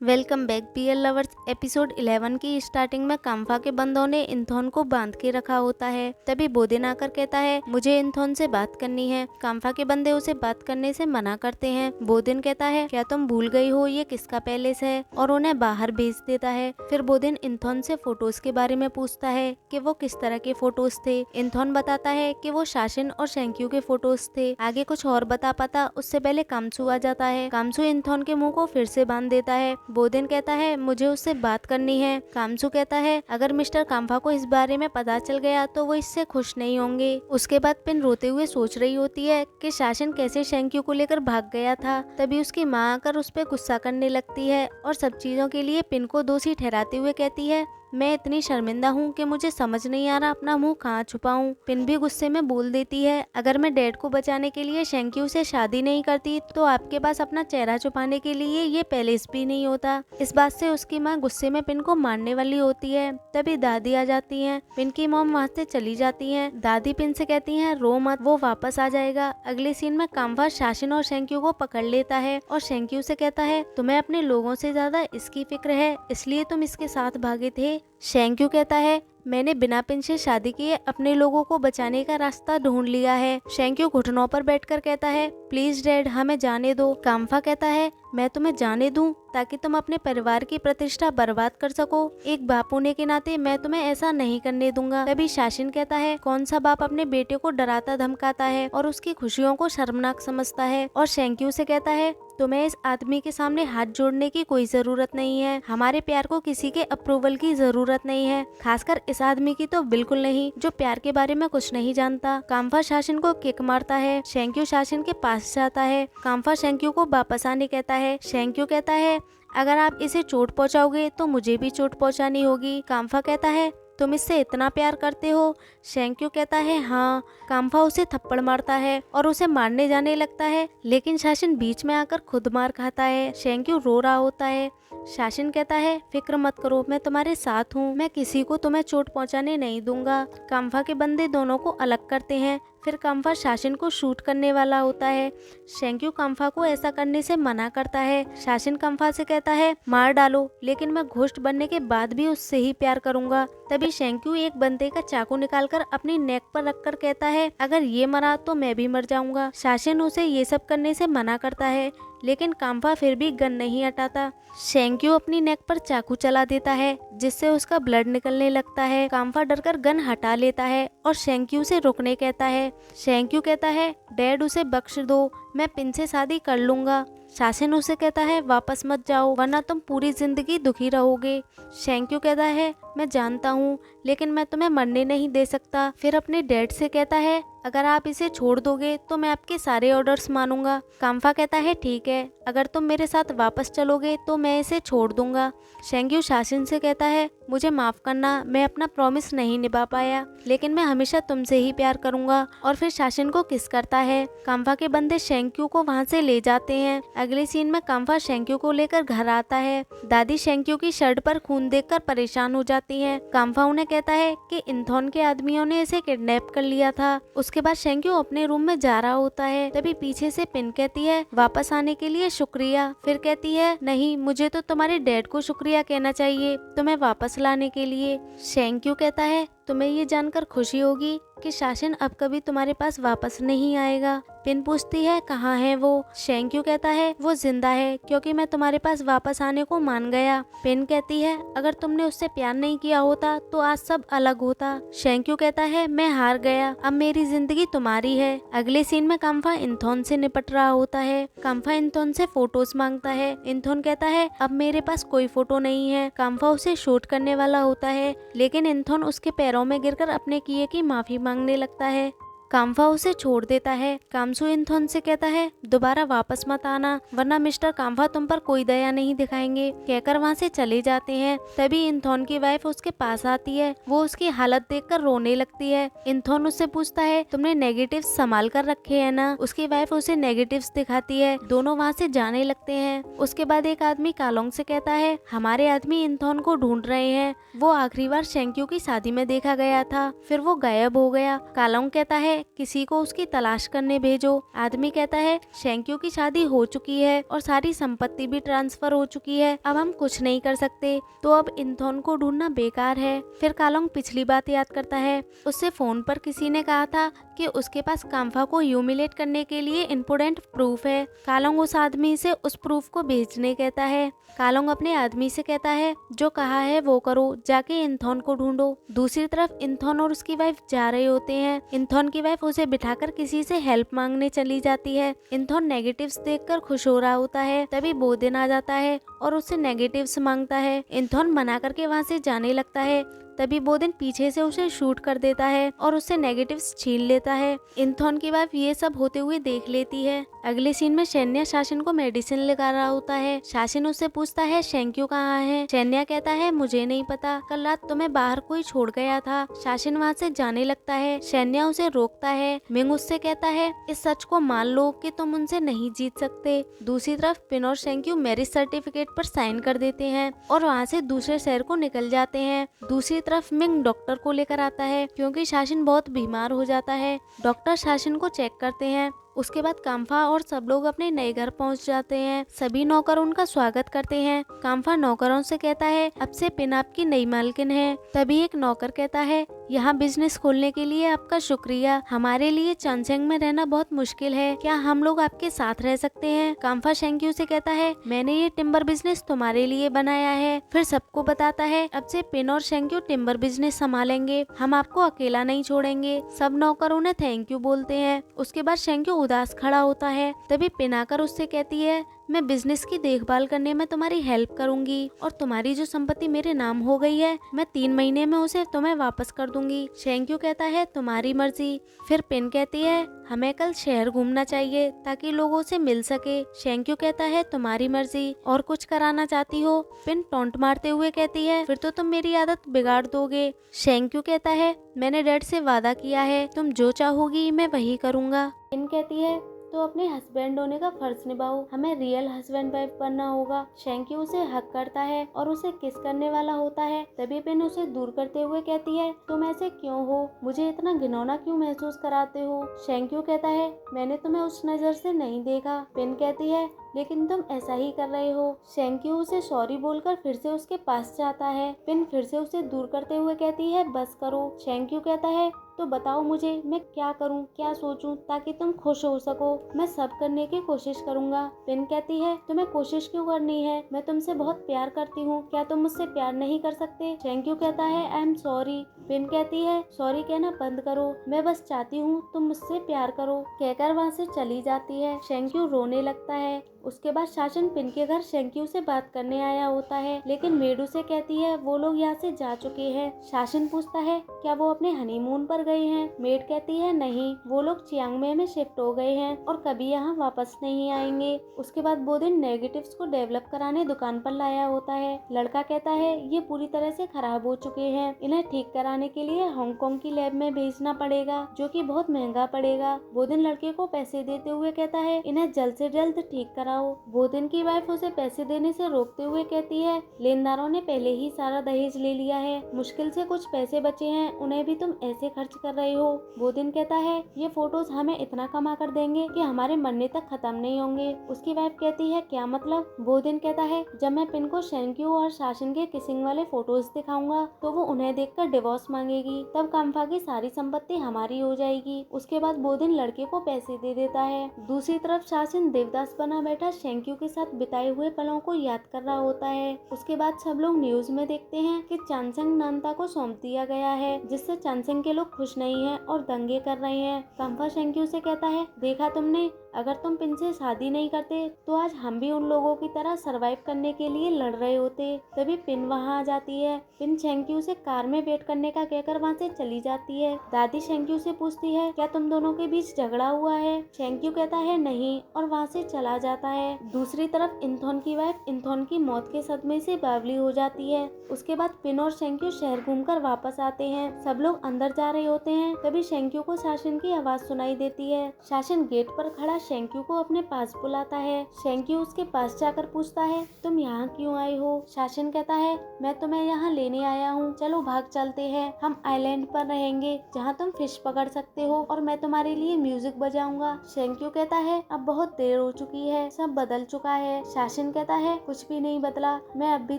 Welcome back BL lovers. Episode 11 की starting में काम्फा के बंदों ने इंथॉन को बांध के रखा होता है। तभी बोदेन आकर कहता है मुझे इंथॉन से बात करनी है। काम्फा के बंदे उसे बात करने से मना करते हैं। बोदेन कहता है क्या तुम भूल गई हो ये किसका पैलेस है, और उन्हें बाहर भेज देता है। फिर बोदेन इंथॉन से फोटोज के बारे में पूछता है कि वो किस तरह के फोटोज थे। इंथॉन बताता है कि वो शाशिन और शेंक्यू के फोटोज थे। आगे कुछ और बता पाता उससे पहले कामसू आ जाता है। कामसू इंथॉन के मुंह को फिर से बांध देता है। बोदेन कहता है मुझे उससे बात करनी है। कामसू कहता है अगर मिस्टर काम्फा को इस बारे में पता चल गया तो वो इससे खुश नहीं होंगे। उसके बाद पिन रोते हुए सोच रही होती है कि शाशिन कैसे शेंक्यू को लेकर भाग गया था। तभी उसकी माँ आकर उस पर गुस्सा करने लगती है और सब चीजों के लिए पिन को दोषी ठहराते हुए कहती है मैं इतनी शर्मिंदा हूँ कि मुझे समझ नहीं आ रहा अपना मुंह कहाँ छुपाऊं। पिन भी गुस्से में बोल देती है अगर मैं डैड को बचाने के लिए शेंक्यू से शादी नहीं करती तो आपके पास अपना चेहरा छुपाने के लिए ये पैलेस भी नहीं होता। इस बात से उसकी माँ गुस्से में पिन को मारने वाली होती है। तभी दादी आ जाती है। पिन की मॉम वहाँ से चली जाती है। दादी पिन से कहती है रो मत, वो वापस आ जाएगा। अगले सीन में काम्फा शाशिन और शेंक्यू को पकड़ लेता है और शेंक्यू से कहता है तुम्हें अपने लोगों से ज्यादा इसकी फिक्र है, इसलिए तुम इसके साथ भागे थे। शेंक्यू कहता है मैंने बिना पिन से शादी किए अपने लोगों को बचाने का रास्ता ढूंढ लिया है। शेंक्यू घुटनों पर बैठकर कहता है प्लीज डैड हमें जाने दो। काम्फा कहता है मैं तुम्हें जाने दूं ताकि तुम अपने परिवार की प्रतिष्ठा बर्बाद कर सको। एक बाप होने के नाते मैं तुम्हें ऐसा नहीं करने दूंगा। तभी शाशिन कहता है कौन सा बाप अपने बेटे को डराता धमकाता है और उसकी खुशियों को शर्मनाक समझता है। और शेंक्यू से कहता है तुम्हें इस आदमी के सामने हाथ जोड़ने की कोई जरूरत नहीं है। हमारे प्यार को किसी के अप्रूवल की जरूरत नहीं है, खासकर इस आदमी की तो बिल्कुल नहीं जो प्यार के बारे में कुछ नहीं जानता। काम्फा शाशिन को किक मारता है। शेंक्यू शाशिन के पास जाता है। काम्फा शेंक्यू को वापस आने कहता है। शेंक्यू कहता है अगर आप इसे चोट पहुंचाओगे तो मुझे भी चोट पहुंचानी होगी। काम्फा कहता है तुम इससे इतना प्यार करते हो। शेंक्यू कहता है हाँ। काम्फा उसे थप्पड़ मारता है और उसे मारने जाने लगता है, लेकिन शाशिन बीच में आकर खुद मार खाता है। शेंक्यू रो रहा होता है। शाशिन कहता है फिक्र मत करो, मैं तुम्हारे साथ हूँ, मैं किसी को तुम्हें चोट पहुँचाने नहीं दूंगा। काम्फा के बंदे दोनों को अलग करते हैं। फिर काम्फा शाशिन को शूट करने वाला होता है। शेंक्यू काम्फा को ऐसा करने से मना करता है। शाशिन काम्फा से कहता है मार डालो, लेकिन मैं घोस्ट बनने के बाद भी उससे ही प्यार करूंगा। तभी शेंक्यू एक बंदे का चाकू निकालकर अपनी नेक पर रखकर कहता है अगर ये मरा तो मैं भी मर जाऊंगा। शाशिन उसे ये सब करने से मना करता है, लेकिन काम्फा फिर भी गन नहीं हटाता। शेंक्यू अपनी नेक पर चाकू चला देता है जिससे उसका ब्लड निकलने लगता है। काम्फा डरकर गन हटा लेता है और शेंक्यू से रुकने कहता है। शेंक्यू कहता है डैड उसे बख्श दो, मैं पिन से शादी कर लूंगा। शाशिन उसे कहता है वापस मत जाओ वरना तुम पूरी जिंदगी दुखी रहोगे। शेंक्यू कहता है मैं जानता हूँ, लेकिन मैं तुम्हें मरने नहीं दे सकता। फिर अपने डैड से कहता है अगर आप इसे छोड़ दोगे तो मैं आपके सारे ऑर्डर्स मानूंगा। काम्फा कहता है ठीक है, अगर तुम मेरे साथ वापस चलोगे तो मैं इसे छोड़ दूंगा। शेंक्यू शाशिन से कहता है मुझे माफ करना, मैं अपना प्रॉमिस नहीं निभा पाया, लेकिन मैं हमेशा तुमसे ही प्यार करूंगा। और फिर शाशिन को किस करता है। काम्फा के बंदे शेंक्यू को वहाँ से ले जाते हैं। अगले सीन में काम्फा शेंक्यू को लेकर घर आता है। दादी शेंक्यू की शर्ट पर खून देखकर परेशान हो जाती है। काम्फा उन्हें कहता है कि इंथॉन के आदमियों ने इसे किडनैप कर लिया था। उसके बाद शेंक्यू अपने रूम में जा रहा होता है। तभी पीछे से पिन कहती है वापस आने के लिए शुक्रिया। फिर कहती है नहीं, मुझे तो तुम्हारे डैड को शुक्रिया कहना चाहिए तुम्हें वापस लाने के लिए। शेंक्यू कहता है तुम्हें ये जानकर खुशी होगी कि शाशिन अब कभी तुम्हारे पास वापस नहीं आएगा। पिन पूछती है कहाँ है वो। शेंक्यू कहता है वो जिंदा है क्योंकि मैं तुम्हारे पास वापस आने को मान गया। पिन कहती है अगर तुमने उससे प्यार नहीं किया होता तो आज सब अलग होता। शेंक्यू कहता है मैं हार गया, अब मेरी जिंदगी तुम्हारी है। अगले सीन में काम्फा इंथॉन से निपट रहा होता है। काम्फा इंथॉन से फोटोज मांगता है। इंथॉन कहता है अब मेरे पास कोई फोटो नहीं है। काम्फा उसे शूट करने वाला होता है, लेकिन इंथॉन उसके पैरों में गिरकर अपने किए की माफी मांगने लगता है। काम्फा उसे छोड़ देता है। कामसू इंथॉन से कहता है दोबारा वापस मत आना वरना मिस्टर काम्फा तुम पर कोई दया नहीं दिखाएंगे, कहकर वहाँ से चले जाते हैं। तभी इंथॉन की वाइफ उसके पास आती है। वो उसकी हालत देखकर रोने लगती है। इंथॉन उससे पूछता है तुमने नेगेटिव्स संभाल कर रखे है ना। उसकी वाइफ उसे नेगेटिव्स दिखाती है। दोनों वहाँ से जाने लगते हैं। उसके बाद एक आदमी कालोंग से कहता है हमारे आदमी इंथॉन को ढूंढ रहे हैं, वो आखिरी बार शेंक्यू की शादी में देखा गया था, फिर वो गायब हो गया। कालोंग कहता है है किसी को उसकी तलाश करने भेजो। आदमी कहता है शेंक्यू की शादी हो चुकी है और सारी संपत्ति भी ट्रांसफर हो चुकी है, अब हम कुछ नहीं कर सकते, तो अब इंथॉन को ढूंढना बेकार है। फिर कालोंग पिछली बात याद करता है। उससे फोन पर किसी ने कहा था कि उसके पास काम्फा को ह्यूमिलेट करने के लिए इम्पोर्टेंट प्रूफ है। कालोंग उस आदमी से उस प्रूफ को भेजने कहता है। कालोंग अपने आदमी से कहता है जो कहा है वो करो, जाके इंथॉन को ढूंढो। दूसरी तरफ इंथॉन और उसकी वाइफ जा रहे होते हैं। इंथॉन की वाइफ उसे बिठाकर किसी से हेल्प मांगने चली जाती है। इंथॉन नेगेटिव्स देखकर खुश हो रहा होता है, तभी बोदेन आ जाता है और उससे नेगेटिव्स मांगता है। इंथॉन मना करके वहाँ से जाने लगता है, तभी बोदेन पीछे से उसे शूट कर देता है और उससे नेगेटिव्स छीन लेता है। इंथॉन की वाइफ ये सब होते हुए देख लेती है। अगले सीन में शैन्या शासन को मेडिसिन लगा रहा होता है। शासन उससे पूछता है शेंक्यू कहाँ है। शैन्या कहता है मुझे नहीं पता, कल रात तुम्हें बाहर कोई छोड़ गया था। शासन वहाँ से जाने लगता है। शैन्या उसे रोकता है। मिंग उससे कहता है इस सच को मान लो कि तुम उनसे नहीं जीत सकते। दूसरी तरफ पिन और शेंक्यू मैरिज सर्टिफिकेट पर साइन कर देते हैं और वहाँ से दूसरे शहर को निकल जाते हैं। दूसरी तरफ मिंग डॉक्टर को लेकर आता है क्योंकि शासन बहुत बीमार हो जाता है। डॉक्टर शासन को चेक करते हैं। उसके बाद काम्फा और सब लोग अपने नए घर पहुंच जाते हैं। सभी नौकर उनका स्वागत करते हैं। काम्फा नौकरों से कहता है अब से पिन आपकी नई मालकिन है। तभी एक नौकर कहता है यहाँ बिजनेस खोलने के लिए आपका शुक्रिया, हमारे लिए चनसेंग में रहना बहुत मुश्किल है, क्या हम लोग आपके साथ रह सकते हैं। काम्फा शेंक्यू से कहता है मैंने ये टिम्बर बिजनेस तुम्हारे लिए बनाया है। फिर सबको बताता है अब से पिन और शेंक्यू टिम्बर बिजनेस संभालेंगे, हम आपको अकेला नहीं छोड़ेंगे। सब नौकर उन्हें थैंक यू बोलते हैं। उसके बाद शेंक्यू उदास खड़ा होता है। तभी पिन आकर उससे कहती है मैं बिजनेस की देखभाल करने में तुम्हारी हेल्प करूंगी और तुम्हारी जो संपत्ति मेरे नाम हो गई है मैं 3 महीने में उसे तुम्हें वापस कर दूंगी। शेंक्यू कहता है तुम्हारी मर्जी। फिर पिन कहती है हमें कल शहर घूमना चाहिए ताकि लोगों से मिल सके। शेंक्यू कहता है तुम्हारी मर्जी, और कुछ कराना चाहती हो। पिन टोंट मारते हुए कहती है फिर तो तुम मेरी आदत बिगाड़ दोगे। शेंक्यू कहता है मैंने डैड से वादा किया है, तुम जो चाहोगी मैं वही करूँगा। पिन कहती है तो अपने हस्बैंड होने का फर्ज निभाओ, हमें रियल हस्बैंड वाइफ बनना होगा। शेंक्यू उसे हक करता है और उसे किस करने वाला होता है। तभी पिन उसे दूर करते हुए कहती है तुम ऐसे क्यों हो, मुझे इतना घिनौना क्यों महसूस कराते हो। शेंक्यू कहता है मैंने तुम्हें उस नजर से नहीं देखा। पिन कहती है लेकिन तुम ऐसा ही कर रहे हो। शेंक्यू उसे सॉरी बोलकर फिर से उसके पास जाता है। पिन फिर से उसे दूर करते हुए कहती है बस करो। शेंक्यू कहता है तो बताओ मुझे मैं क्या करूं, क्या सोचूं ताकि तुम खुश हो सको। मैं सब करने की कोशिश करूंगा। पिन कहती है तुम्हें कोशिश क्यों करनी है, मैं तुमसे बहुत प्यार करती हूँ, क्या तुम मुझसे प्यार नहीं कर सकते। शेंक्यू कहता है आई एम सॉरी। पिन कहती है सॉरी कहना बंद करो, मैं बस चाहती हूँ तुम मुझसे प्यार करो, कहकर वहाँ से चली जाती है। शेंक्यू रोने लगता है। उसके बाद शासन पिन के घर शेंक्यू से बात करने आया होता है, लेकिन मेडू से कहती है वो लोग यहाँ से जा चुके हैं। शासन पूछता है क्या वो अपने हनीमून पर गए हैं। मेड कहती है नहीं, वो लोग चियांगमे में शिफ्ट हो गए हैं और कभी यहाँ वापस नहीं आएंगे। उसके बाद बोदेन नेगेटिव्स को डेवलप कराने दुकान पर लाया होता है। लड़का कहता है ये पूरी तरह से खराब हो चुके हैं, इन्हें ठीक कराने के लिए हांगकांग की लैब में भेजना पड़ेगा जो कि बहुत महंगा पड़ेगा। बोदेन लड़के को पैसे देते हुए कहता है इन्हें जल्द से जल्द ठीक कराओ। बोदेन की वाइफ उसे पैसे देने से रोकते हुए कहती है लेनदारों ने पहले ही सारा दहेज ले लिया है, मुश्किल से कुछ पैसे बचे हैं, उन्हें भी तुम ऐसे खर्च कर रहे हो। बोदेन कहता है ये फोटोज हमें इतना कमा कर देंगे कि हमारे मरने तक खत्म नहीं होंगे। उसकी वाइफ कहती है क्या मतलब। बोदेन कहता है जब मैं पिन को शेंक्यू और शासन के किसिंग वाले फोटोज दिखाऊंगा तो वो उन्हें देखकर डिवोर्स मांगेगी, तब काम्फा की सारी संपत्ति हमारी हो जाएगी। उसके बाद बोदेन लड़के को पैसे दे देता है। दूसरी तरफ शासन देवदास बना बैठा शेंक्यू के साथ बिताए हुए पलों को याद कर रहा होता है। उसके बाद सब लोग न्यूज में देखते हैं कि चानसेंग नानता को सौंप दिया गया है, जिससे चानसेंग के लोग खुश नहीं हैं और दंगे कर रहे हैं। काम्फा शेंक्यू से कहता है देखा तुमने, अगर तुम पिन से शादी नहीं करते तो आज हम भी उन लोगों की तरह सरवाइव करने के लिए लड़ रहे होते। तभी पिन वहाँ आ जाती है। पिन शेंक्यू से कार में वेट करने का कहकर वहाँ से चली जाती है। दादी शेंक्यू से पूछती है क्या तुम दोनों के बीच झगड़ा हुआ है। शेंक्यू कहता है नहीं और वहाँ से चला जाता है। दूसरी तरफ इंथॉन की वाइफ इंथॉन की मौत के सदमे से बावली हो जाती है। उसके बाद पिन और शेंक्यू शहर घूमकर वापस आते हैं। सब लोग अंदर जा रहे होते हैं। तभी शेंक्यू को शासन की आवाज सुनाई देती है। शासन गेट पर खड़ा शेंक्यू को अपने पास बुलाता है। शेंक्यू उसके पास जाकर पूछता है, तुम यहाँ क्यों आए हो? शासन कहता है, मैं तुम्हें यहाँ लेने आया हूँ, चलो भाग चलते हैं। हम आइलैंड पर रहेंगे जहाँ तुम फिश पकड़ सकते हो और मैं तुम्हारे लिए म्यूजिक बजाऊंगा। शेंक्यू कहता है, अब बहुत देर हो चुकी है, सब बदल चुका है। शासन कहता है, कुछ भी नहीं बदला, मैं अब भी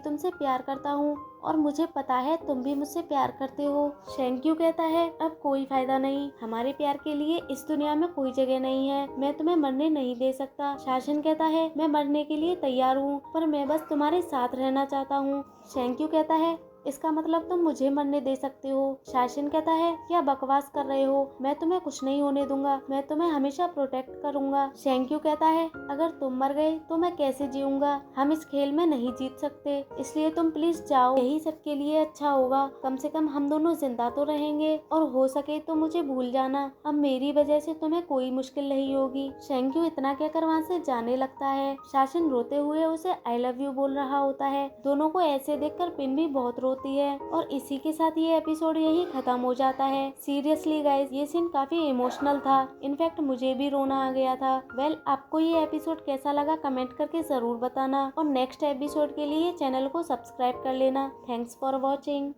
तुमसे प्यार करता हूँ और मुझे पता है तुम भी मुझसे प्यार करते हो। शेंक्यू कहता है, अब कोई फायदा नहीं, हमारे प्यार के लिए इस दुनिया में कोई जगह नहीं है, मैं तुम्हें मरने नहीं दे सकता। शासन कहता है, मैं मरने के लिए तैयार हूँ, पर मैं बस तुम्हारे साथ रहना चाहता हूँ। शेंक्यू कहता है, इसका मतलब तुम मुझे मरने दे सकते हो। शासन कहता है, क्या बकवास कर रहे हो, मैं तुम्हें कुछ नहीं होने दूंगा, मैं तुम्हें हमेशा प्रोटेक्ट करूंगा। शेंक्यू कहता है, अगर तुम मर गए तो मैं कैसे जीऊंगा, हम इस खेल में नहीं जीत सकते, इसलिए तुम प्लीज जाओ, यही सबके लिए अच्छा होगा, कम से कम हम दोनों जिंदा तो रहेंगे और हो सके तो मुझे भूल जाना, अब मेरी वजह से तुम्हें कोई मुश्किल नहीं होगी। शेंक्यू इतना कहकर वहाँ से जाने लगता है। शासन रोते हुए उसे आई लव यू बोल रहा होता है। दोनों को ऐसे देखकर पिन भी बहुत रोती है और इसी के साथ ये एपिसोड यही खत्म हो जाता है। सीरियसली गाइस, ये सीन काफी इमोशनल था, इनफैक्ट मुझे भी रोना आ गया था। वेल, आपको ये एपिसोड कैसा लगा कमेंट करके जरूर बताना और नेक्स्ट एपिसोड के लिए चैनल को सब्सक्राइब कर लेना। Thanks for watching.